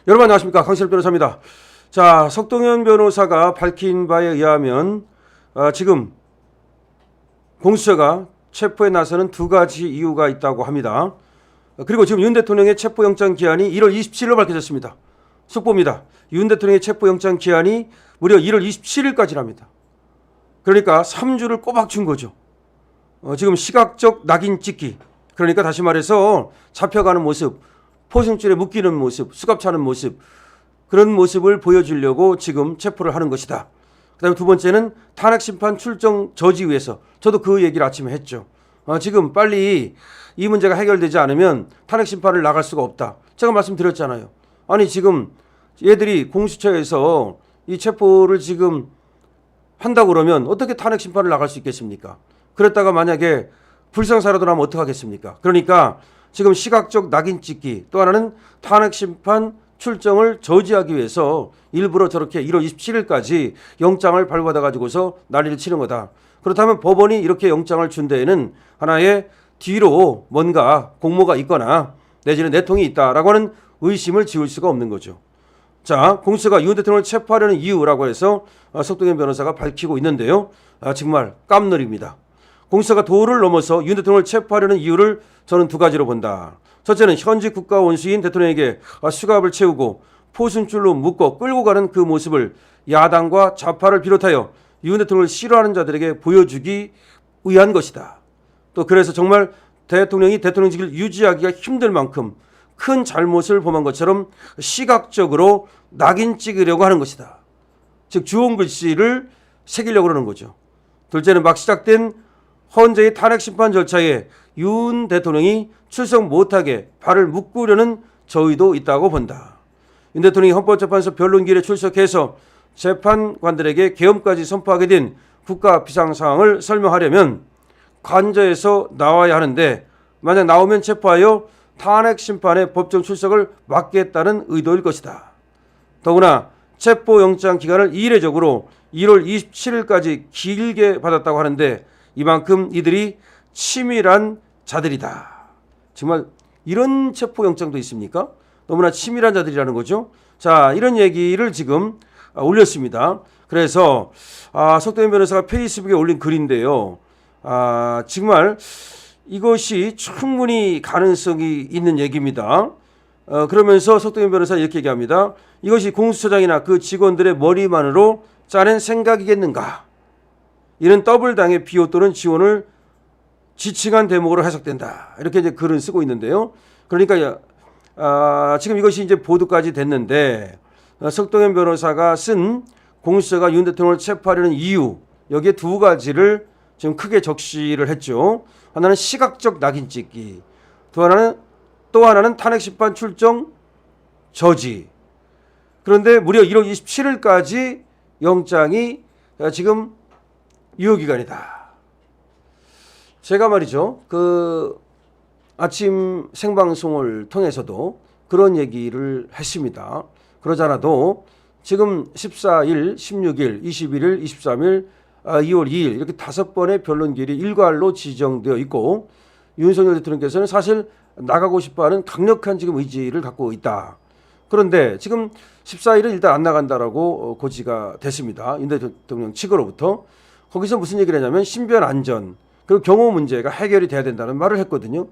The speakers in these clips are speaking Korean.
여러분 안녕하십니까, 강신업 변호사입니다. 자, 석동현 변호사가 밝힌 바에 의하면 지금 공수처가 체포에 나서는 두 가지 이유가 있다고 합니다. 그리고 지금 윤 대통령의 체포영장 기한이 1월 27일로 밝혀졌습니다. 속보입니다. 윤 대통령의 체포영장 기한이 무려 1월 27일까지랍니다. 그러니까 3주를 꼬박 준 거죠. 지금 시각적 낙인 찍기, 그러니까 다시 말해서 잡혀가는 모습, 포승줄에 묶이는 모습, 수갑 차는 모습, 그런 모습을 보여주려고 지금 체포를 하는 것이다. 그 다음에 두 번째는 탄핵심판 출정 저지 위해서, 저도 그 얘기를 아침에 했죠. 지금 빨리 이 문제가 해결되지 않으면 탄핵심판을 나갈 수가 없다. 제가 말씀드렸잖아요. 아니 지금 얘들이 공수처에서 이 체포를 지금 한다고 그러면 어떻게 탄핵심판을 나갈 수 있겠습니까? 그랬다가 만약에 불상사라도 나면 어떡하겠습니까? 그러니까 지금 시각적 낙인 찍기, 또 하나는 탄핵심판 출정을 저지하기 위해서 일부러 저렇게 1월 27일까지 영장을 발부받아 가지고서 난리를 치는 거다. 그렇다면 법원이 이렇게 영장을 준 데에는 하나의 뒤로 뭔가 공모가 있거나 내지는 내통이 있다라고 하는 의심을 지울 수가 없는 거죠. 자, 공수처가 윤 대통령을 체포하려는 이유라고 해서 석동현 변호사가 밝히고 있는데요. 정말 깜놀입니다. 공수처가 도를 넘어서 윤 대통령을 체포하려는 이유를 저는 두 가지로 본다. 첫째는 현직 국가 원수인 대통령에게 수갑을 채우고 포승줄로 묶어 끌고 가는 그 모습을 야당과 좌파를 비롯하여 윤 대통령을 싫어하는 자들에게 보여주기 위한 것이다. 또 그래서 정말 대통령이 대통령직을 유지하기가 힘들 만큼 큰 잘못을 범한 것처럼 시각적으로 낙인 찍으려고 하는 것이다. 즉 주홍 글씨를 새기려고 하는 거죠. 둘째는 막 시작된 헌재의 탄핵심판 절차에 윤 대통령이 출석 못하게 발을 묶으려는 저의도 있다고 본다. 윤 대통령이 헌법재판소 변론기일에 출석해서 재판관들에게 계엄까지 선포하게 된 국가 비상상황을 설명하려면 관저에서 나와야 하는데 만약 나오면 체포하여 탄핵심판의 법정 출석을 막겠다는 의도일 것이다. 더구나 체포영장 기간을 이례적으로 1월 27일까지 길게 받았다고 하는데 이만큼 이들이 치밀한 자들이다. 정말 이런 체포영장도 있습니까? 너무나 치밀한 자들이라는 거죠. 자, 이런 얘기를 지금 올렸습니다. 그래서 석동현 변호사가 페이스북에 올린 글인데요. 정말 이것이 충분히 가능성이 있는 얘기입니다. 그러면서 석동현 변호사는 이렇게 얘기합니다. 이것이 공수처장이나 그 직원들의 머리만으로 짜낸 생각이겠는가? 이는 더블당의 비호 또는 지원을 지칭한 대목으로 해석된다. 이렇게 이제 글을 쓰고 있는데요. 그러니까 지금 이것이 이제 보도까지 됐는데 석동현 변호사가 쓴 공수처가 윤 대통령을 체포하려는 이유, 여기에 두 가지를 지금 크게 적시를 했죠. 하나는 시각적 낙인 찍기, 또 하나는 탄핵심판 출정 저지. 그런데 무려 1월 27일까지 영장이 지금 유효기간이다. 제가 말이죠, 그 아침 생방송을 통해서도 그런 얘기를 했습니다. 그러지 않아도 지금 14일, 16일, 21일, 23일, 2월 2일 이렇게 5번의 변론기일이 일괄로 지정되어 있고 윤석열 대통령께서는 사실 나가고 싶어하는 강력한 지금 의지를 갖고 있다. 그런데 지금 14일은 일단 안 나간다라고 고지가 됐습니다. 윤 대통령 측으로부터. 거기서 무슨 얘기를 했냐면 신변 안전 그리고 경호 문제가 해결이 돼야 된다는 말을 했거든요.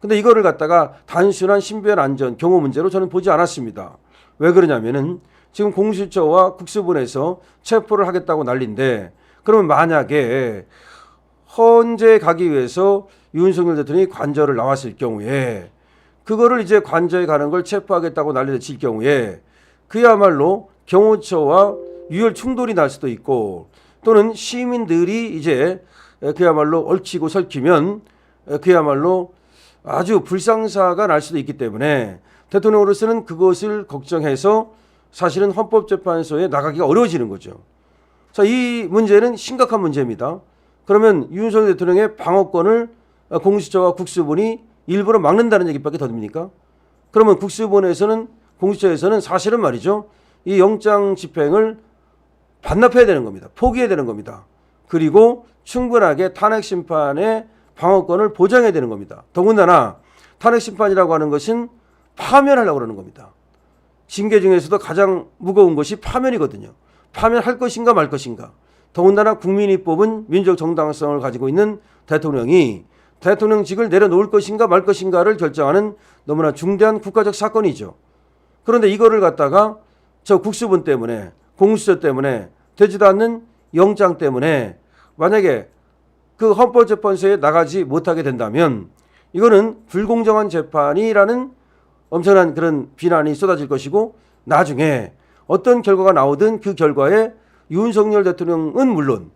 근데 이거를 갖다가 단순한 신변 안전 경호 문제로 저는 보지 않았습니다. 왜 그러냐면은 지금 공수처와 국수본에서 체포를 하겠다고 난리인데 그러면 만약에 헌재에 가기 위해서 윤석열 대통령이 관저를 나왔을 경우에 그거를 이제 관저에 가는 걸 체포하겠다고 난리를 칠 경우에 그야말로 경호처와 유혈 충돌이 날 수도 있고 또는 시민들이 이제 그야말로 얽히고 설키면 그야말로 아주 불상사가 날 수도 있기 때문에 대통령으로서는 그것을 걱정해서 사실은 헌법재판소에 나가기가 어려워지는 거죠. 자, 이 문제는 심각한 문제입니다. 그러면 윤석열 대통령의 방어권을 공수처와 국수본이 일부러 막는다는 얘기밖에 더 됩니까? 그러면 국수본에서는 공수처에서는 사실은 말이죠. 이 영장 집행을 반납해야 되는 겁니다. 포기해야 되는 겁니다. 그리고 충분하게 탄핵심판의 방어권을 보장해야 되는 겁니다. 더군다나 탄핵심판이라고 하는 것은 파면하려고 그러는 겁니다. 징계 중에서도 가장 무거운 것이 파면이거든요. 파면할 것인가 말 것인가. 더군다나 국민이 뽑은 민족 정당성을 가지고 있는 대통령이 대통령직을 내려놓을 것인가 말 것인가를 결정하는 너무나 중대한 국가적 사건이죠. 그런데 이거를 갖다가 저 국수본 때문에 공수처 때문에 되지도 않는 영장 때문에 만약에 그 헌법재판소에 나가지 못하게 된다면 이거는 불공정한 재판이라는 엄청난 그런 비난이 쏟아질 것이고 나중에 어떤 결과가 나오든 그 결과에 윤석열 대통령은 물론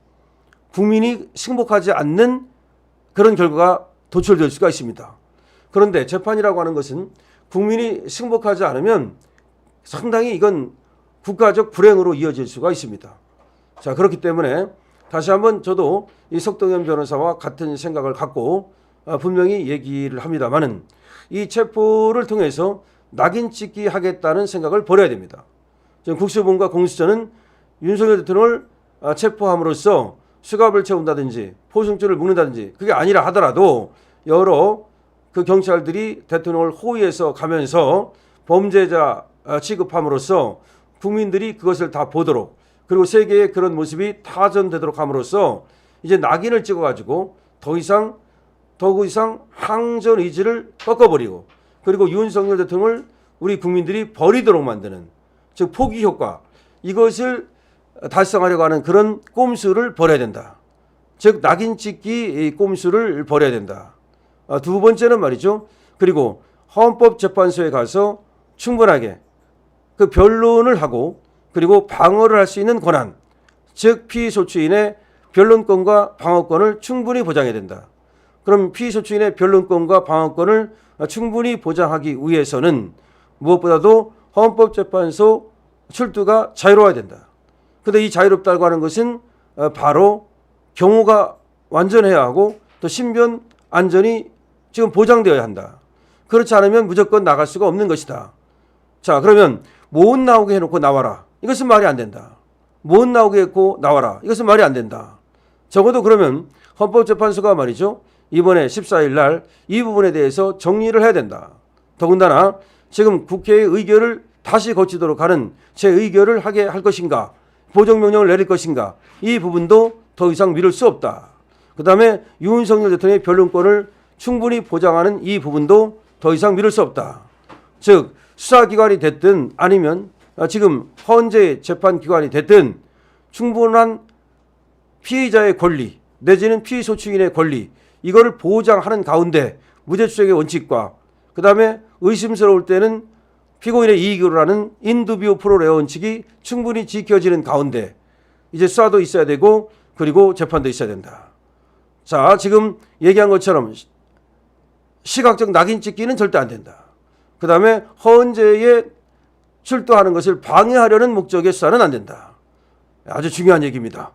국민이 승복하지 않는 그런 결과가 도출될 수가 있습니다. 그런데 재판이라고 하는 것은 국민이 승복하지 않으면 상당히 이건 국가적 불행으로 이어질 수가 있습니다. 자, 그렇기 때문에 다시 한번 저도 이 석동현 변호사와 같은 생각을 갖고 분명히 얘기를 합니다만은 이 체포를 통해서 낙인 찍기 하겠다는 생각을 버려야 됩니다. 지금 국수본과 공수처는 윤석열 대통령을 체포함으로써 수갑을 채운다든지 포승줄을 묶는다든지 그게 아니라 하더라도 여러 그 경찰들이 대통령을 호위해서 가면서 범죄자 취급함으로써 국민들이 그것을 다 보도록 그리고 세계에 그런 모습이 타전되도록 함으로써 이제 낙인을 찍어가지고 더 이상 항전 의지를 꺾어버리고 그리고 윤석열 대통령을 우리 국민들이 버리도록 만드는 즉 포기 효과 이것을 달성하려고 하는 그런 꼼수를 버려야 된다. 즉 낙인 찍기 꼼수를 버려야 된다. 두 번째는 말이죠. 그리고 헌법재판소에 가서 충분하게 그 변론을 하고 그리고 방어를 할 수 있는 권한 즉 피의소추인의 변론권과 방어권을 충분히 보장해야 된다. 그럼 피의소추인의 변론권과 방어권을 충분히 보장하기 위해서는 무엇보다도 헌법재판소 출두가 자유로워야 된다. 그런데 이 자유롭다고 하는 것은 바로 경호가 완전해야 하고 또 신변 안전이 지금 보장되어야 한다. 그렇지 않으면 무조건 나갈 수가 없는 것이다. 자, 그러면 못 나오게 해놓고 나와라. 이것은 말이 안 된다. 못 나오게 해놓고 나와라. 이것은 말이 안 된다. 적어도 그러면 헌법재판소가 말이죠. 이번에 14일 날 이 부분에 대해서 정리를 해야 된다. 더군다나 지금 국회의 의결을 다시 거치도록 하는 재의결을 하게 할 것인가 보정명령을 내릴 것인가 이 부분도 더 이상 미룰 수 없다. 그 다음에 윤석열 대통령의 변론권을 충분히 보장하는 이 부분도 더 이상 미룰 수 없다. 즉 수사기관이 됐든 아니면 지금 헌재 재판기관이 됐든 충분한 피의자의 권리 내지는 피의소추인의 권리 이거를 보장하는 가운데 무죄추정의 원칙과 그 다음에 의심스러울 때는 피고인의 이익으로 하는 인두비오 프로레어 원칙이 충분히 지켜지는 가운데 이제 수사도 있어야 되고 그리고 재판도 있어야 된다. 자, 지금 얘기한 것처럼 시각적 낙인 찍기는 절대 안 된다. 그 다음에 헌재에 출두하는 것을 방해하려는 목적의 수사는 안 된다. 아주 중요한 얘기입니다.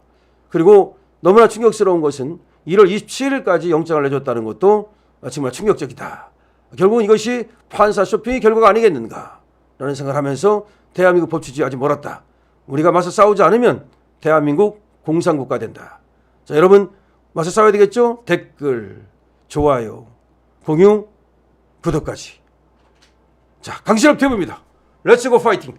그리고 너무나 충격스러운 것은 1월 27일까지 영장을 내줬다는 것도 정말 충격적이다. 결국은 이것이 판사 쇼핑의 결과가 아니겠는가 라는 생각을 하면서 대한민국 법치주의 아직 멀었다. 우리가 맞서 싸우지 않으면 대한민국 공산국가 된다. 자, 여러분 맞서 싸워야 되겠죠? 댓글, 좋아요, 공유, 구독까지. 자, 강신업 대부입니다. 렛츠고 파이팅!